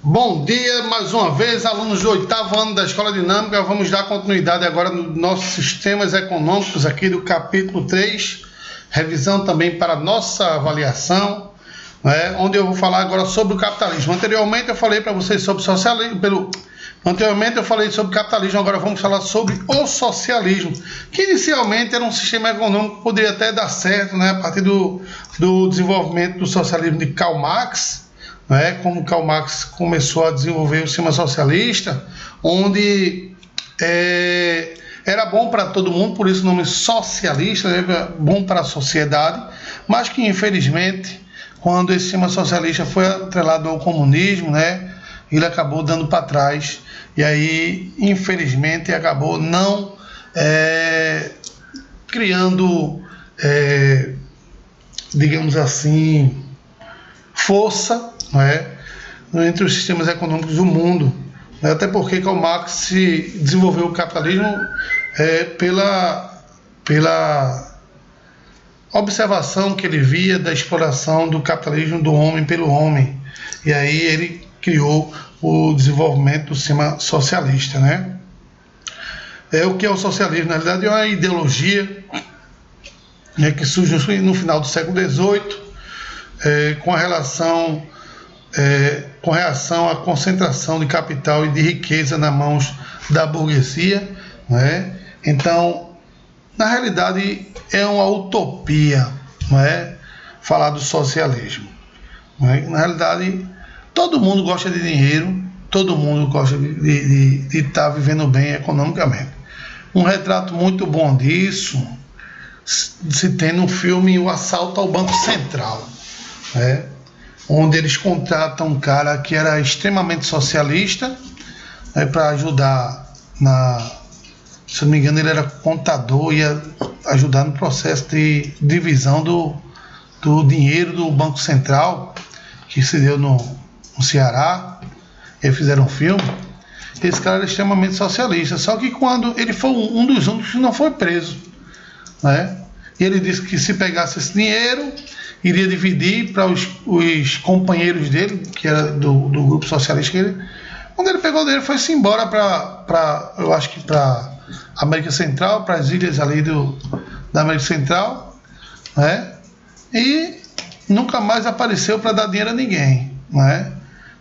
Bom dia, mais uma vez, alunos do 8º ano da Escola Dinâmica. Vamos dar continuidade agora nos nossos sistemas econômicos aqui do capítulo 3, revisão também para nossa avaliação, né, onde eu vou falar agora sobre o capitalismo. Anteriormente eu falei para vocês sobre socialismo, Anteriormente eu falei sobre capitalismo, agora vamos falar sobre o socialismo, que inicialmente era um sistema econômico que poderia até dar certo, né, a partir do desenvolvimento do socialismo de Karl Marx, né, como Karl Marx começou a desenvolver o sistema socialista, onde era bom para todo mundo, por isso o nome socialista, né, bom para a sociedade, mas que infelizmente, quando esse sistema socialista foi atrelado ao comunismo, né, ele acabou dando para trás, e aí, infelizmente, acabou não criando, digamos assim, força, né, entre os sistemas econômicos do mundo, né, até porque Karl Marx desenvolveu o capitalismo pela observação que ele via da exploração do capitalismo do homem pelo homem, e aí ele criou o desenvolvimento do sistema socialista, né? O que é o socialismo? Na realidade é uma ideologia, né, que surge no final do século XVIII, com reação à concentração de capital e de riqueza nas mãos da burguesia, né? Então, na realidade é uma utopia, não é, falar do socialismo, né? Na realidade todo mundo gosta de dinheiro, todo mundo gosta de estar vivendo bem economicamente. Um retrato muito bom disso se tem no filme O Assalto ao Banco Central, né, onde eles contratam um cara que era extremamente socialista, né, para ajudar se não me engano, ele era contador, ia ajudar no processo de divisão do dinheiro do Banco Central, que se deu no Ceará. Eles fizeram um filme. Esse cara era extremamente socialista, só que quando ele foi um dos únicos que não foi preso, né? E ele disse que se pegasse esse dinheiro, iria dividir para os companheiros dele, que era do grupo socialista. Quando ele pegou o dinheiro, foi-se embora eu acho que para América Central, para as ilhas ali da América Central, né? E nunca mais apareceu para dar dinheiro a ninguém, né?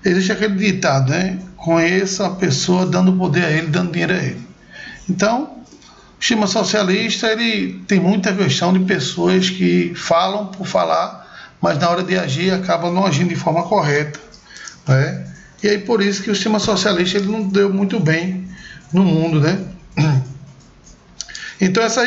Existe aquele ditado, né? Conheça a pessoa dando poder a ele, dando dinheiro a ele. Então, o sistema socialista, ele tem muita questão de pessoas que falam por falar, mas na hora de agir acabam não agindo de forma correta, né? E aí por isso que o sistema socialista ele não deu muito bem no mundo, né? Então essa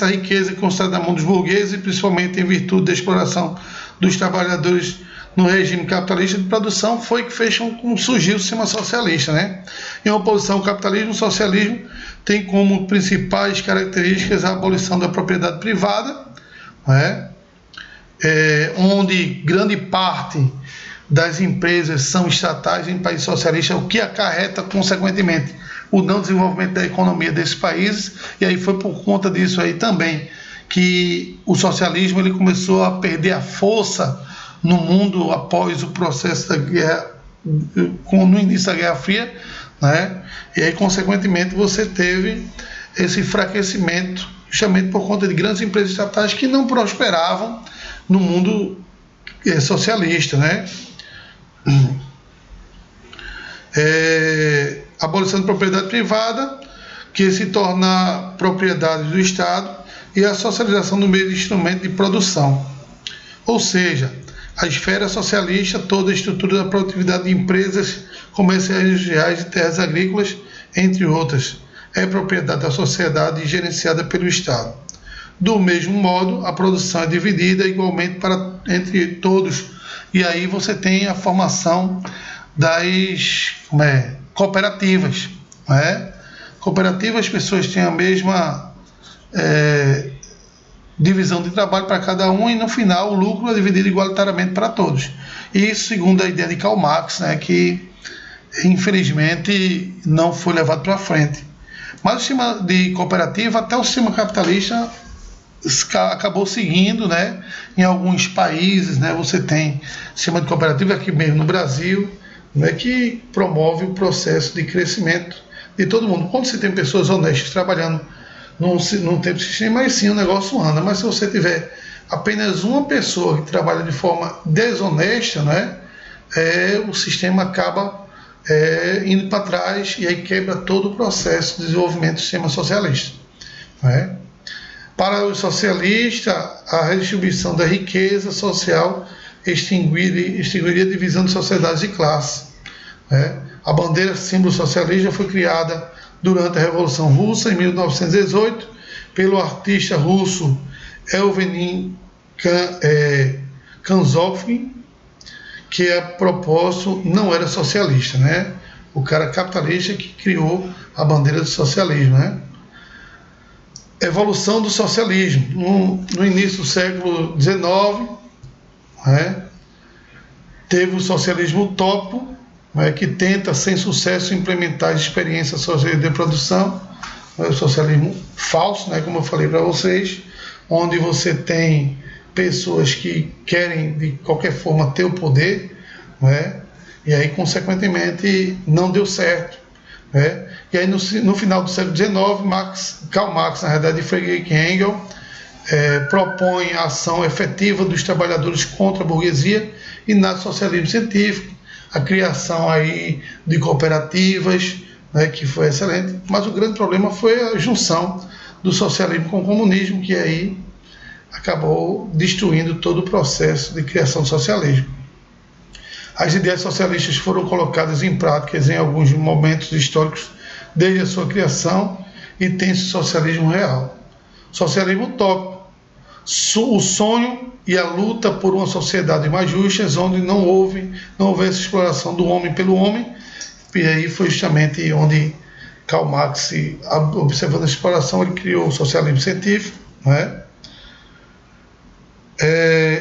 riqueza concentrada na mão dos burgueses, principalmente em virtude da exploração dos trabalhadores no regime capitalista de produção, foi que fez com que surgiu o sistema socialista, né? Em oposição ao capitalismo, o socialismo tem como principais características a abolição da propriedade privada, né? Onde grande parte das empresas são estatais em países socialistas, o que acarreta, consequentemente, o não desenvolvimento da economia desses países. E aí foi por conta disso aí também que o socialismo ele começou a perder a força no mundo após o processo da guerra, no início da Guerra Fria, né? E aí, consequentemente, você teve esse enfraquecimento, justamente por conta de grandes empresas estatais que não prosperavam no mundo socialista, né? Abolição da propriedade privada, que se torna propriedade do Estado, e a socialização do meio de instrumento de produção. Ou seja, a esfera socialista, toda a estrutura da produtividade de empresas comerciais e terras agrícolas, entre outras, é propriedade da sociedade e gerenciada pelo Estado. Do mesmo modo, a produção é dividida igualmente entre todos, e aí você tem a formação das cooperativas, né? Cooperativas, as pessoas têm a mesma divisão de trabalho para cada um, e no final o lucro é dividido igualitariamente para todos. Isso segundo a ideia de Karl Marx, né, que infelizmente não foi levado para frente. Mas o sistema de cooperativa, até o sistema capitalista, acabou seguindo, né? Em alguns países, né, você tem sistema de cooperativa, aqui mesmo no Brasil, não é, que promove o processo de crescimento de todo mundo. Quando você tem pessoas honestas trabalhando num tempo de sistema, aí sim o negócio anda. Mas se você tiver apenas uma pessoa que trabalha de forma desonesta, não é, o sistema acaba indo para trás e aí quebra todo o processo de desenvolvimento do sistema socialista. Não é? Para os socialistas, a redistribuição da riqueza social extinguiria a divisão de sociedades de classe. A bandeira símbolo socialista foi criada durante a Revolução Russa, em 1918, pelo artista russo Evgeny Kanzovsky, que a propósito não era socialista, né? O cara capitalista que criou a bandeira do socialismo, né? Evolução do socialismo. No início do século XIX, né, teve o socialismo utópico, né, que tenta, sem sucesso, implementar as experiências sociais de produção, né, o socialismo falso, né, como eu falei para vocês, onde você tem pessoas que querem, de qualquer forma, ter o poder, né, e aí, consequentemente, não deu certo. Né? E aí, no final do século XIX, Karl Marx, na realidade, e Friedrich Engels, propõe a ação efetiva dos trabalhadores contra a burguesia e nasce o socialismo científico, a criação aí de cooperativas, né, que foi excelente, mas o grande problema foi a junção do socialismo com o comunismo, que aí acabou destruindo todo o processo de criação do socialismo. As ideias socialistas foram colocadas em práticas em alguns momentos históricos desde a sua criação e tem-se socialismo real. Socialismo utópico, o sonho e a luta por uma sociedade mais justa, onde não houvesse exploração do homem pelo homem, e aí foi justamente onde Karl Marx, observando a exploração, ele criou o socialismo científico, né?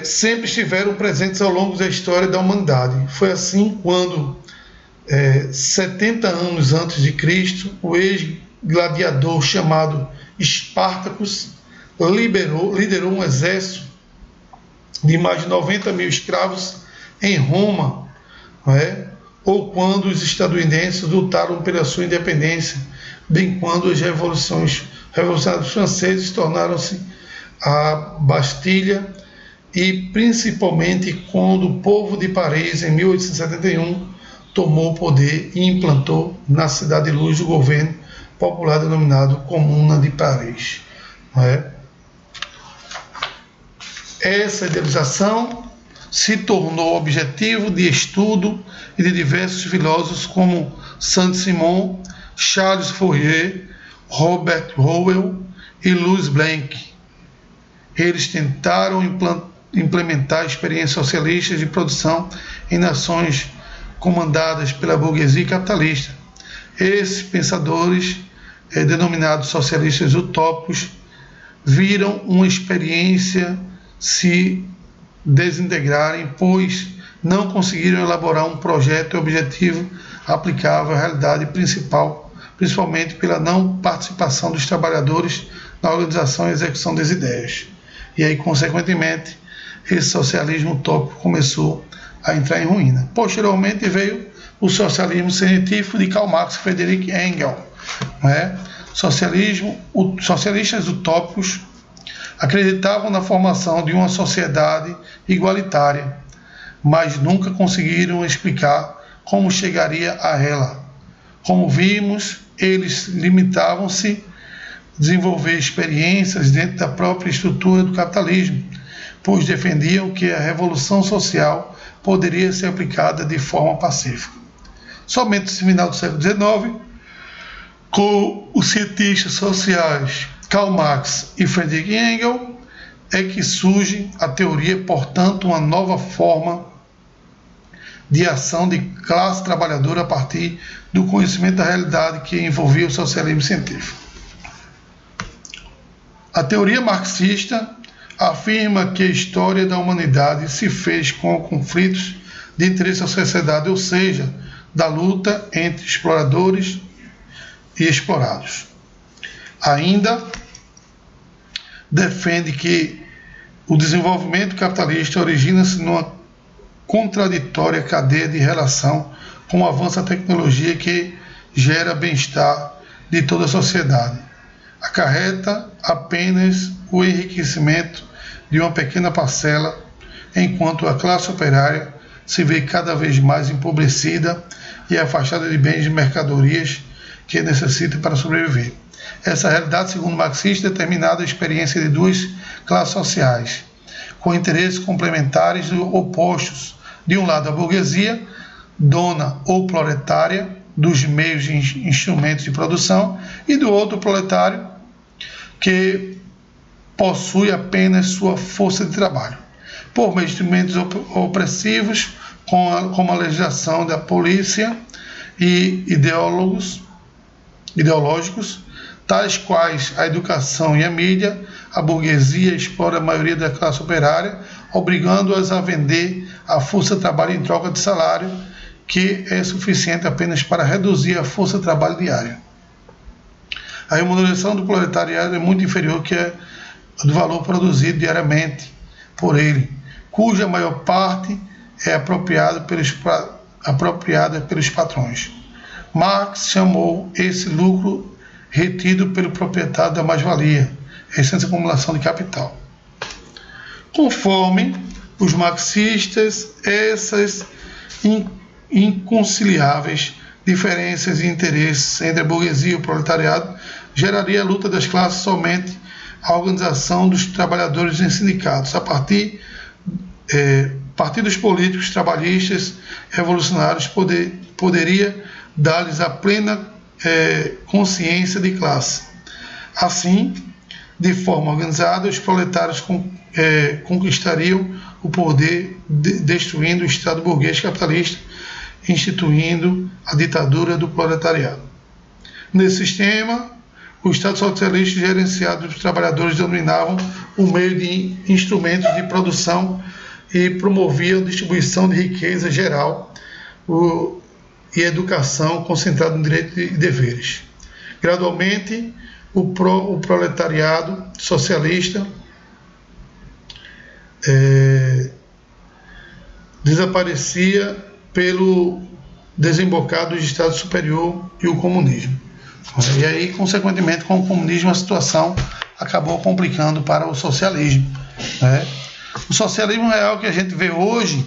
Sempre estiveram presentes ao longo da história da humanidade. Foi assim quando, 70 anos antes de Cristo, o ex-gladiador chamado Espartacus liderou um exército de mais de 90 mil escravos em Roma, não é? Ou quando os estadunidenses lutaram pela sua independência, bem quando os revolucionários franceses tornaram-se a Bastilha, e principalmente quando o povo de Paris, em 1871, tomou o poder e implantou na Cidade de Luz o governo popular denominado Comuna de Paris. Não é? Essa idealização se tornou objetivo de estudo e de diversos filósofos como Saint-Simon, Charles Fourier, Robert Howell e Louis Blanc. Eles tentaram implementar experiências socialistas de produção em nações comandadas pela burguesia capitalista. Esses pensadores, denominados socialistas utópicos, viram uma experiência se desintegrarem, pois não conseguiram elaborar um projeto objetivo aplicável à realidade principal, principalmente pela não participação dos trabalhadores na organização e execução das ideias. E aí, consequentemente, esse socialismo utópico começou a entrar em ruína. Posteriormente veio o socialismo científico de Karl Marx e Friedrich Engels. Né? Socialistas utópicos acreditavam na formação de uma sociedade igualitária, mas nunca conseguiram explicar como chegaria a ela. Como vimos, eles limitavam-se a desenvolver experiências dentro da própria estrutura do capitalismo, pois defendiam que a revolução social poderia ser aplicada de forma pacífica. Somente no final do século XIX, com os cientistas sociais Karl Marx e Friedrich Engels, é que surge a teoria, portanto, uma nova forma de ação de classe trabalhadora a partir do conhecimento da realidade que envolvia o socialismo científico. A teoria marxista afirma que a história da humanidade se fez com conflitos de interesse da sociedade, ou seja, da luta entre exploradores e explorados. Ainda defende que o desenvolvimento capitalista origina-se numa contraditória cadeia de relação com o avanço da tecnologia que gera bem-estar de toda a sociedade. Acarreta apenas o enriquecimento de uma pequena parcela, enquanto a classe operária se vê cada vez mais empobrecida e afastada de bens e mercadorias que necessita para sobreviver. Essa realidade, segundo Marxista, é determinada a experiência de duas classes sociais, com interesses complementares e opostos. De um lado, a burguesia, dona ou proletária dos meios e instrumentos de produção, e do outro, o proletário, que possui apenas sua força de trabalho, por meio de instrumentos opressivos, como a legislação da polícia e ideológicos, tais quais a educação e a mídia. A burguesia explora a maioria da classe operária, obrigando-as a vender a força de trabalho em troca de salário, que é suficiente apenas para reduzir a força de trabalho diária. A remuneração do proletariado é muito inferior que a do valor produzido diariamente por ele, cuja maior parte é apropriada pelos patrões. Marx chamou esse lucro retido pelo proprietário da mais-valia, essência de acumulação de capital. Conforme os marxistas, essas inconciliáveis diferenças e interesses entre a burguesia e o proletariado geraria a luta das classes somente a organização dos trabalhadores em sindicatos, a partir partidos políticos trabalhistas revolucionários poderia dar-lhes a plena consciência de classe. Assim, de forma organizada, os proletários conquistariam o poder, destruindo o Estado burguês capitalista, instituindo a ditadura do proletariado. Nesse sistema, o Estado socialista gerenciado dos trabalhadores dominavam o meio de instrumentos de produção e promoviam a distribuição de riqueza geral e educação concentrada no direito e deveres. Gradualmente, o proletariado socialista desaparecia pelo desembocado do Estado superior e o comunismo. E aí, consequentemente, com o comunismo, a situação acabou complicando para o socialismo. O socialismo real que a gente vê hoje,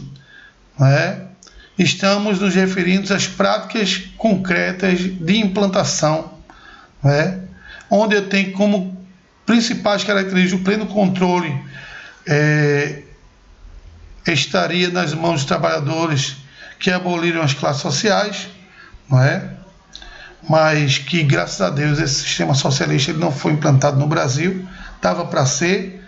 estamos nos referindo às práticas concretas de implantação, onde eu tenho como principais características o pleno controle estaria nas mãos dos trabalhadores que aboliram as classes sociais, mas que, graças a Deus, esse sistema socialista ele não foi implantado no Brasil, estava para ser,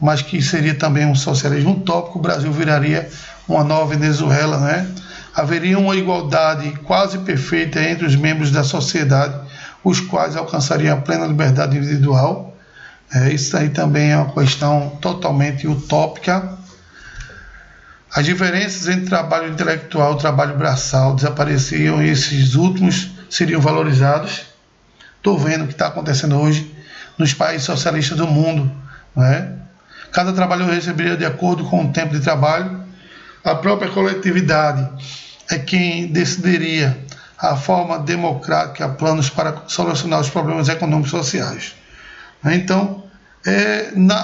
mas que seria também um socialismo utópico. O Brasil viraria uma nova Venezuela, Haveria uma igualdade quase perfeita entre os membros da sociedade, os quais alcançariam a plena liberdade individual. Isso aí também é uma questão totalmente utópica. As diferenças entre trabalho intelectual e trabalho braçal desapareciam e esses últimos seriam valorizados. Estou vendo o que está acontecendo hoje nos países socialistas do mundo. Cada trabalhador receberia de acordo com o tempo de trabalho. A própria coletividade é quem decidiria a forma democrática, planos para solucionar os problemas econômicos e sociais. Então,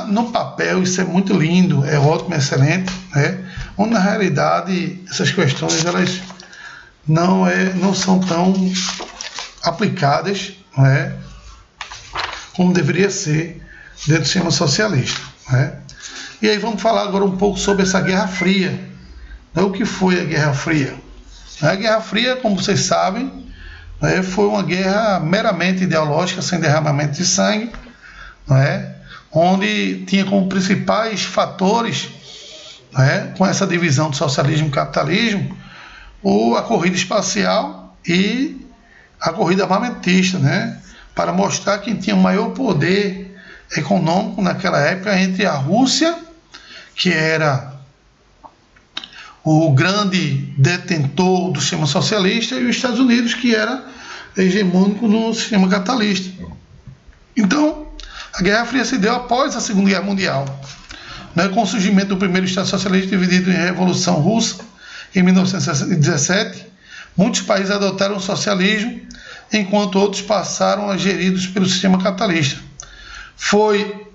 no papel isso é muito lindo, é ótimo, é excelente, onde na realidade essas questões elas não são tão aplicadas, como deveria ser dentro do sistema socialista. E aí vamos falar agora um pouco sobre essa Guerra Fria. O que foi a Guerra Fria? A Guerra Fria, como vocês sabem, foi uma guerra meramente ideológica, sem derramamento de sangue, onde tinha como principais fatores, com essa divisão do socialismo e capitalismo, a corrida espacial e a corrida armamentista, para mostrar quem tinha o maior poder econômico naquela época entre a Rússia, que era o grande detentor do sistema socialista, e os Estados Unidos, que era hegemônico no sistema capitalista. Então, a Guerra Fria se deu após a Segunda Guerra Mundial, né, com o surgimento do primeiro Estado socialista dividido em Revolução Russa, em 1917, muitos países adotaram o socialismo, enquanto outros passaram a geridos pelo sistema capitalista. Foi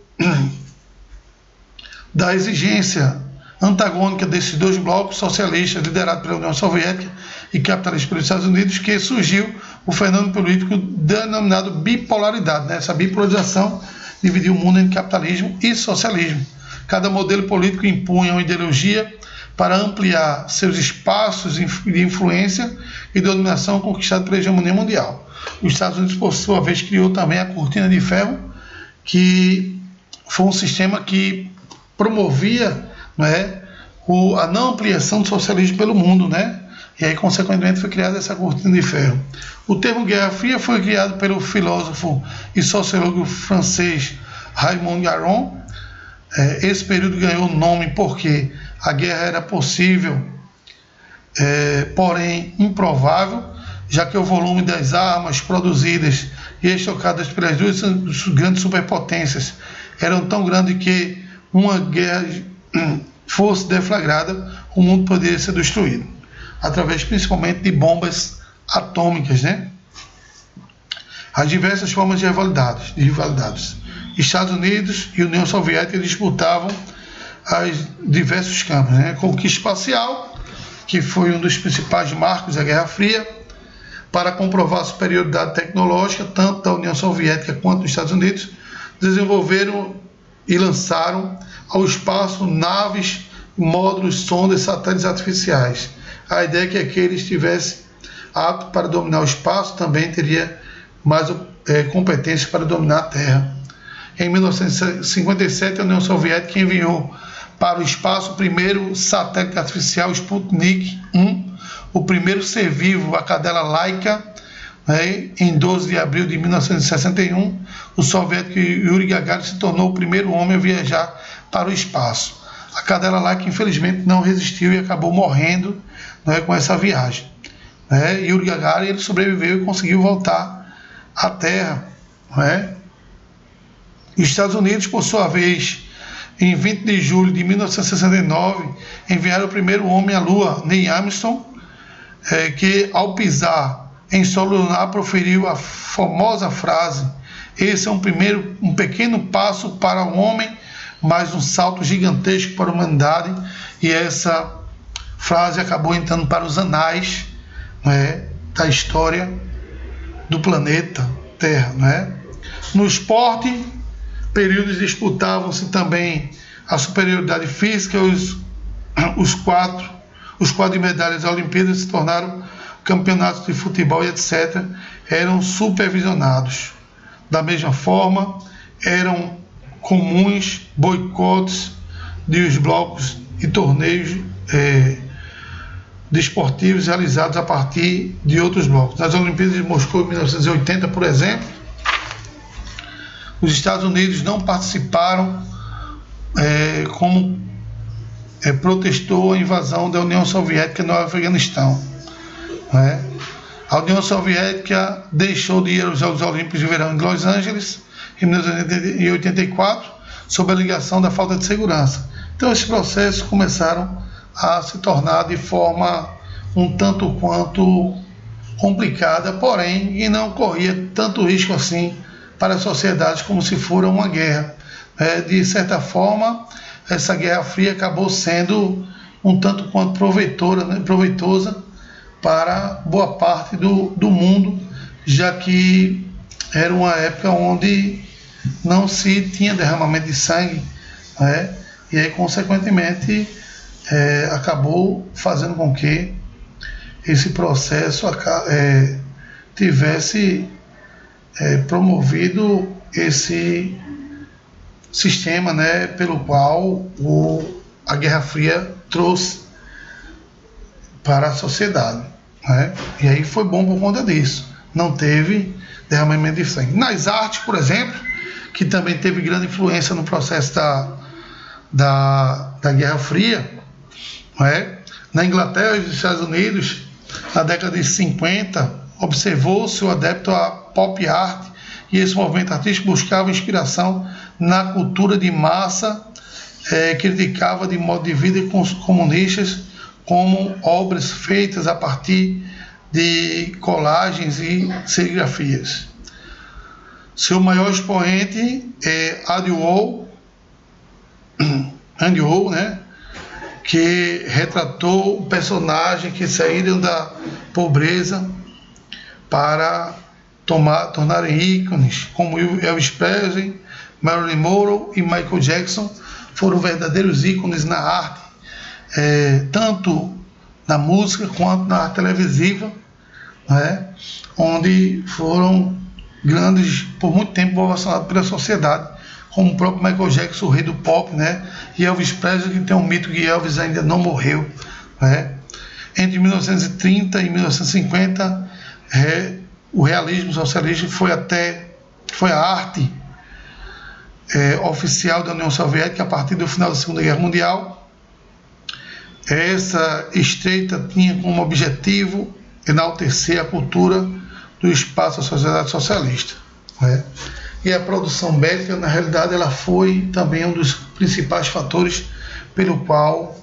da exigência antagônica desses dois blocos socialistas, liderados pela União Soviética e capitalista pelos Estados Unidos, que surgiu o fenômeno político denominado bipolaridade. Né? Essa bipolarização dividiu o mundo em capitalismo e socialismo. Cada modelo político impunha uma ideologia para ampliar seus espaços de influência e dominação conquistados pela hegemonia mundial. Os Estados Unidos, por sua vez, criou também a Cortina de Ferro, que foi um sistema que promovia, né, a não ampliação do socialismo pelo mundo, né? E aí, consequentemente, foi criada essa Cortina de Ferro. O termo Guerra Fria foi criado pelo filósofo e sociólogo francês Raymond Aron. Esse período ganhou o nome porque a guerra era possível, porém improvável, já que o volume das armas produzidas e estocadas pelas duas grandes superpotências eram tão grande que uma guerra fosse deflagrada, o mundo poderia ser destruído, através principalmente de bombas atômicas, né? As diversas formas de rivalidades. Estados Unidos e União Soviética disputavam os diversos campos, né? Conquista espacial, que foi um dos principais marcos da Guerra Fria, para comprovar a superioridade tecnológica, tanto da União Soviética quanto dos Estados Unidos, desenvolveram e lançaram ao espaço naves, módulos, sondas, satélites artificiais. A ideia é que aquele estivesse apto para dominar o espaço também teria mais competências para dominar a Terra. Em 1957, a União Soviética enviou para o espaço o primeiro satélite artificial Sputnik 1, o primeiro ser vivo, a cadela Laika. Em 12 de abril de 1961, o soviético Yuri Gagarin se tornou o primeiro homem a viajar para o espaço. A cadela Laika, infelizmente, não resistiu e acabou morrendo, com essa viagem. Yuri Gagarin, ele sobreviveu e conseguiu voltar à Terra. Os Estados Unidos, por sua vez, em 20 de julho de 1969, enviaram o primeiro homem à Lua, Neil Armstrong, que, ao pisar em solo lunar, proferiu a famosa frase: "Esse é um pequeno passo para o homem, mas um salto gigantesco para a humanidade." E essa frase acabou entrando para os anais, da história do planeta Terra. No esporte, períodos disputavam-se também a superioridade física. Os quadros de medalhas das Olimpíadas se tornaram campeonatos de futebol e etc. eram supervisionados. Da mesma forma, eram comuns boicotes dos blocos e torneios desportivos realizados a partir de outros blocos. Nas Olimpíadas de Moscou, em 1980, por exemplo, os Estados Unidos não participaram, como protestou a invasão da União Soviética no Afeganistão. A União Soviética deixou de ir aos Jogos Olímpicos de Verão em Los Angeles em 1984, sob a alegação da falta de segurança. Então, esses processos começaram a se tornar de forma um tanto quanto complicada, porém, e não corria tanto risco assim para as sociedades como se fora uma guerra. De certa forma, essa Guerra Fria acabou sendo um tanto quanto proveitosa para boa parte do mundo, já que era uma época onde não se tinha derramamento de sangue, e aí, consequentemente, acabou fazendo com que esse processo tivesse promovido esse sistema, pelo qual a Guerra Fria trouxe para a sociedade. E aí foi bom por conta disso. Não teve derramamento de sangue. Nas artes, por exemplo, que também teve grande influência no processo da Guerra Fria, na Inglaterra e nos Estados Unidos, na década de 50, observou-se o adepto à pop art, e esse movimento artístico buscava inspiração na cultura de massa criticava de modo de vida comunistas como obras feitas a partir de colagens e serigrafias. Seu maior expoente é Andy Warhol, né, que retratou o personagem que saíram da pobreza para tornarem ícones, como Elvis Presley, Marilyn Monroe e Michael Jackson foram verdadeiros ícones na arte, tanto na música quanto na arte televisiva, né, onde foram grandes, por muito tempo, ovacionados pela sociedade, como o próprio Michael Jackson, o rei do pop, né, e Elvis Presley, que tem um mito que Elvis ainda não morreu, né. Entre 1930 e 1950, o realismo socialista foi a arte oficial da União Soviética a partir do final da Segunda Guerra Mundial. Essa estreita tinha como objetivo enaltecer a cultura do espaço da sociedade socialista, né? E a produção bélica, na realidade, ela foi também um dos principais fatores pelo qual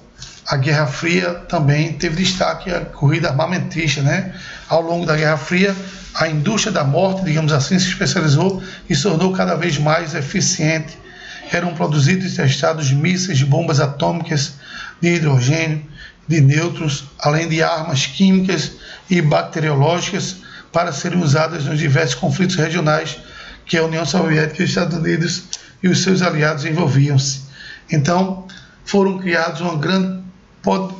a Guerra Fria também teve destaque, a corrida armamentista, né? Ao longo da Guerra Fria, a indústria da morte, digamos assim, se especializou e se tornou cada vez mais eficiente. Eram produzidos e testados mísseis, bombas atômicas de hidrogênio, de nêutrons, além de armas químicas e bacteriológicas para serem usadas nos diversos conflitos regionais que a União Soviética e os Estados Unidos e os seus aliados envolviam-se. Então, foram criados um grande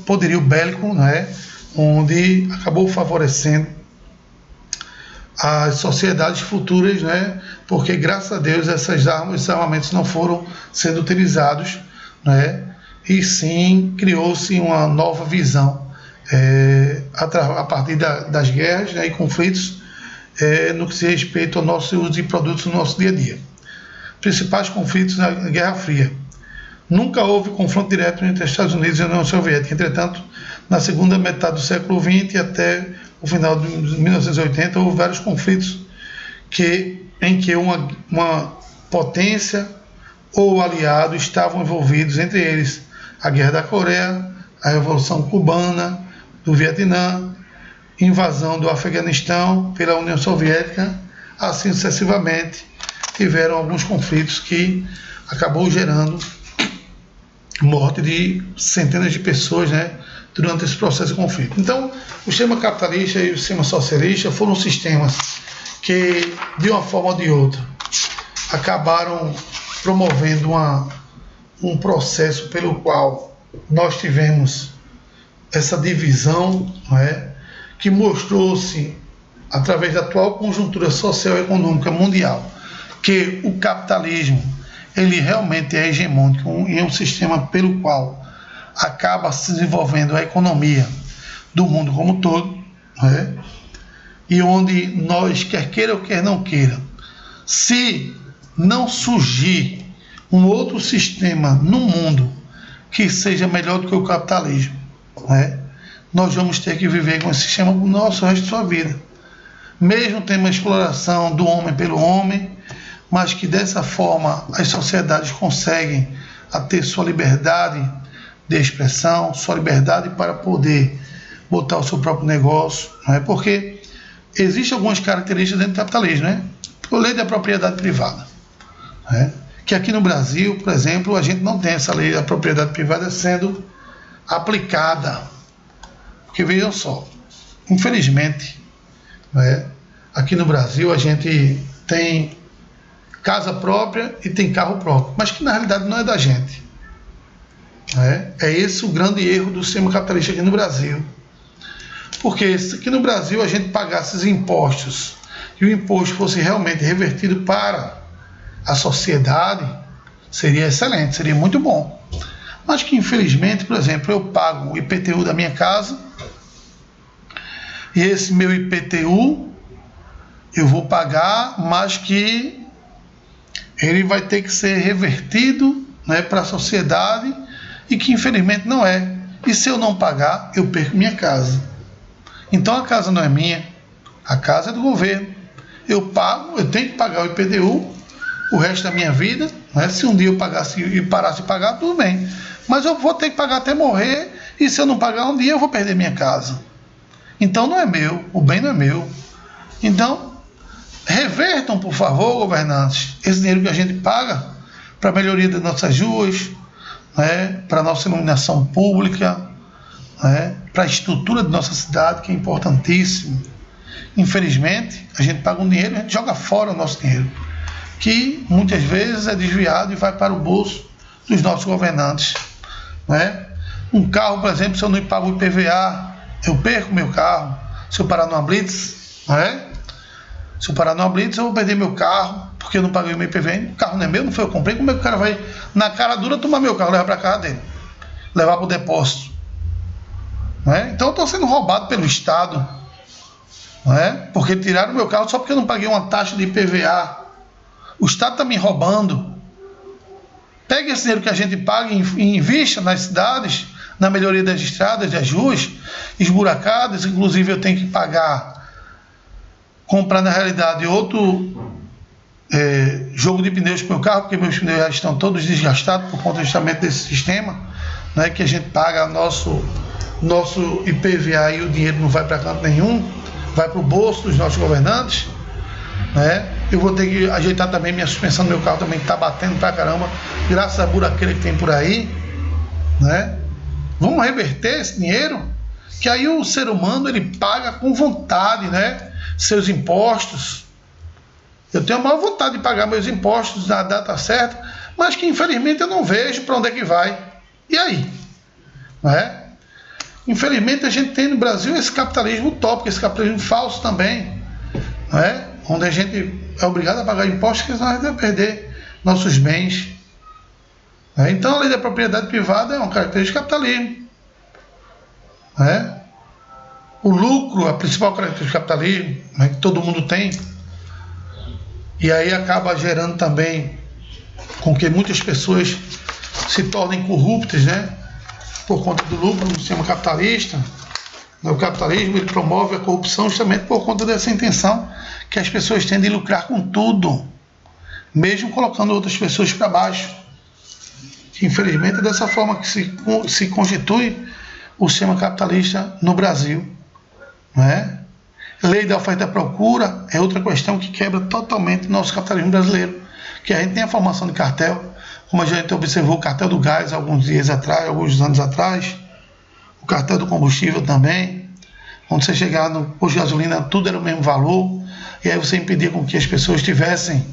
poderio bélico, né, onde acabou favorecendo as sociedades futuras, né, porque graças a Deus essas armas, esses armamentos não foram sendo utilizados, né, e sim criou-se uma nova visão a partir das guerras, né, e conflitos no que se respeita ao nosso uso de produtos no nosso dia a dia. Principais conflitos na Guerra Fria. Nunca houve confronto direto entre os Estados Unidos e a União Soviética. Entretanto, na segunda metade do século XX e até o final de 1980, houve vários conflitos em que uma potência ou aliado estavam envolvidos, entre eles a Guerra da Coreia, a Revolução Cubana, do Vietnã, invasão do Afeganistão pela União Soviética, assim sucessivamente. Tiveram alguns conflitos que acabou gerando morte de centenas de pessoas, né, durante esse processo de conflito. Então, o sistema capitalista e o sistema socialista foram sistemas que, de uma forma ou de outra, acabaram promovendo um processo pelo qual nós tivemos essa divisão, né, que mostrou-se, através da atual conjuntura social e econômica mundial, que o capitalismo ele realmente é hegemônico e é um sistema pelo qual acaba se desenvolvendo a economia do mundo como um todo, né? E onde nós, quer queira ou quer não queira, se não surgir um outro sistema no mundo que seja melhor do que o capitalismo, né, nós vamos ter que viver com esse sistema no nosso resto da vida. Mesmo tendo uma exploração do homem pelo homem, mas que dessa forma as sociedades conseguem a ter sua liberdade de expressão, sua liberdade para poder botar o seu próprio negócio, né? Porque existem algumas características dentro do capitalismo, né? A lei da propriedade privada, né? Que aqui no Brasil, por exemplo, a gente não tem essa lei da propriedade privada sendo aplicada, porque vejam só, infelizmente, né, aqui no Brasil a gente tem casa própria e tem carro próprio, mas que na realidade não é da gente. É esse o grande erro do sistema capitalista aqui no Brasil. Porque se aqui no Brasil a gente pagasse os impostos e o imposto fosse realmente revertido para a sociedade, seria excelente, seria muito bom. Mas que infelizmente, por exemplo, eu pago o IPTU da minha casa e esse meu IPTU eu vou pagar, mas que ele vai ter que ser revertido, né, para a sociedade, e que infelizmente não é. E se eu não pagar, eu perco minha casa. Então a casa não é minha, a casa é do governo. Eu pago, eu tenho que pagar o IPTU o resto da minha vida, Né? Se um dia eu pagasse e parasse de pagar, tudo bem. Mas eu vou ter que pagar até morrer, e se eu não pagar um dia, eu vou perder minha casa. Então não é meu, o bem não é meu. Então, revertam, por favor, governantes, esse dinheiro que a gente paga para a melhoria das nossas ruas, né, para a nossa iluminação pública, né, para a estrutura de nossa cidade, que é importantíssimo. Infelizmente, a gente paga um dinheiro e a gente joga fora o nosso dinheiro, que muitas vezes é desviado e vai para o bolso dos nossos governantes. Né? Um carro, por exemplo, se eu não pago o IPVA, eu perco meu carro. Se eu parar numa blitz, né? Se eu parar numa blitz, eu vou perder meu carro, porque eu não paguei o meu IPVA. O carro não é meu, não foi eu que comprei. Como é que o cara vai, na cara dura, tomar meu carro, levar para casa dele, levar para o depósito? Né? Então eu estou sendo roubado pelo Estado, né? Porque tiraram meu carro só porque eu não paguei uma taxa de IPVA. O Estado está me roubando. Pegue esse dinheiro que a gente paga e invista nas cidades, na melhoria das estradas, das ruas esburacadas. Inclusive eu tenho que comprar na realidade outro jogo de pneus para o meu carro, porque meus pneus já estão todos desgastados por conta justamente desse sistema, né, que a gente paga nosso IPVA e o dinheiro não vai para canto nenhum, vai para o bolso dos nossos governantes. Né? Eu vou ter que ajeitar também minha suspensão do meu carro também, que está batendo pra caramba, graças à buraqueira que tem por aí. Né? Vamos reverter esse dinheiro, que aí o ser humano ele paga com vontade, né, seus impostos. Eu tenho a maior vontade de pagar meus impostos na data certa, mas que infelizmente eu não vejo para onde é que vai. E aí? Né? Infelizmente a gente tem no Brasil esse capitalismo utópico, esse capitalismo falso também, né? Onde a gente é obrigado a pagar impostos, que senão a gente vai perder nossos bens. Então a lei da propriedade privada é uma característica do capitalismo. O lucro, a principal característica do capitalismo, né, que todo mundo tem. E aí acaba gerando também com que muitas pessoas se tornem corruptas, né, por conta do lucro no sistema capitalista. O capitalismo ele promove a corrupção justamente por conta dessa intenção que as pessoas têm de lucrar com tudo, mesmo colocando outras pessoas para baixo. Infelizmente é dessa forma que se constitui o sistema capitalista no Brasil. Né? Lei da oferta e procura é outra questão que quebra totalmente o nosso capitalismo brasileiro, que a gente tem a formação de cartel, como a gente observou o cartel do gás alguns anos atrás, o cartel do combustível também, quando você chegar no posto de gasolina tudo era o mesmo valor, e aí você impedia com que as pessoas tivessem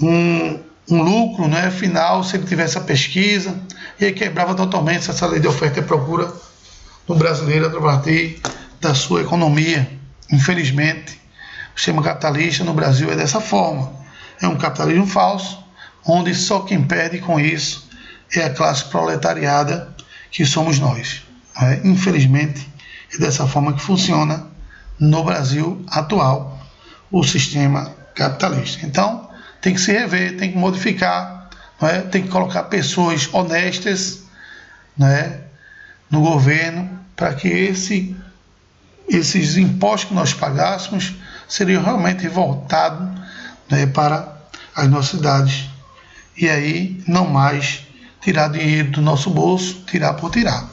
um lucro, né, final, se ele tivesse a pesquisa, e aí quebrava totalmente essa lei de oferta e procura no brasileiro a partir da sua economia. Infelizmente, o sistema capitalista no Brasil é dessa forma. É um capitalismo falso, onde só quem perde com isso é a classe proletariada, que somos nós. Infelizmente, é dessa forma que funciona no Brasil atual o sistema capitalista. Então, tem que se rever, tem que modificar, tem que colocar pessoas honestas, né, no governo, para que esses impostos que nós pagássemos seriam realmente voltados, né, para as nossas cidades. E aí, não mais tirar dinheiro do nosso bolso, tirar por tirar.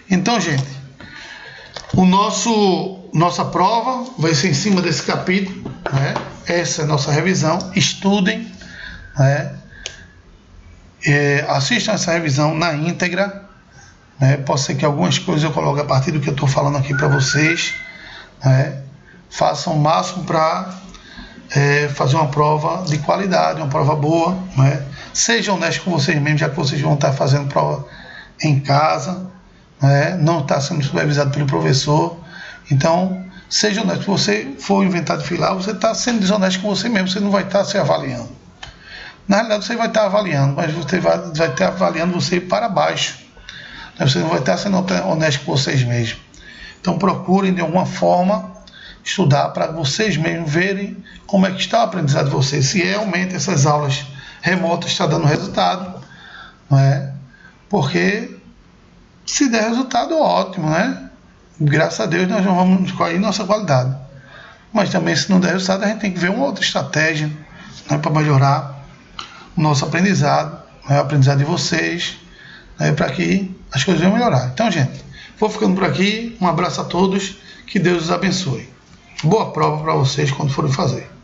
Então, gente, nossa prova vai ser em cima desse capítulo. Essa é a nossa revisão. Estudem, assistam essa revisão na íntegra. Pode ser que algumas coisas eu coloque a partir do que eu estou falando aqui para vocês. Façam o máximo para fazer uma prova de qualidade, uma prova boa. Sejam honestos com vocês mesmos, já que vocês vão estar fazendo prova em casa, não está sendo supervisado pelo professor. Então, seja honesto. Se você for inventar de filar, você está sendo desonesto com você mesmo, você não vai estar se avaliando. Na realidade, você vai estar avaliando, mas você vai estar avaliando você para baixo. Você não vai estar sendo honesto com vocês mesmos. Então, procurem de alguma forma estudar para vocês mesmos verem como é que está o aprendizado de vocês, se realmente essas aulas remotas estão dando resultado, porque se der resultado, ótimo, graças a Deus nós não vamos cair nossa qualidade, mas também se não der resultado a gente tem que ver uma outra estratégia, para melhorar o nosso aprendizado, né, o aprendizado de vocês, né, para que as coisas venham melhorar. Então, gente, vou ficando por aqui. Um abraço a todos. Que Deus os abençoe. Boa prova para vocês quando forem fazer.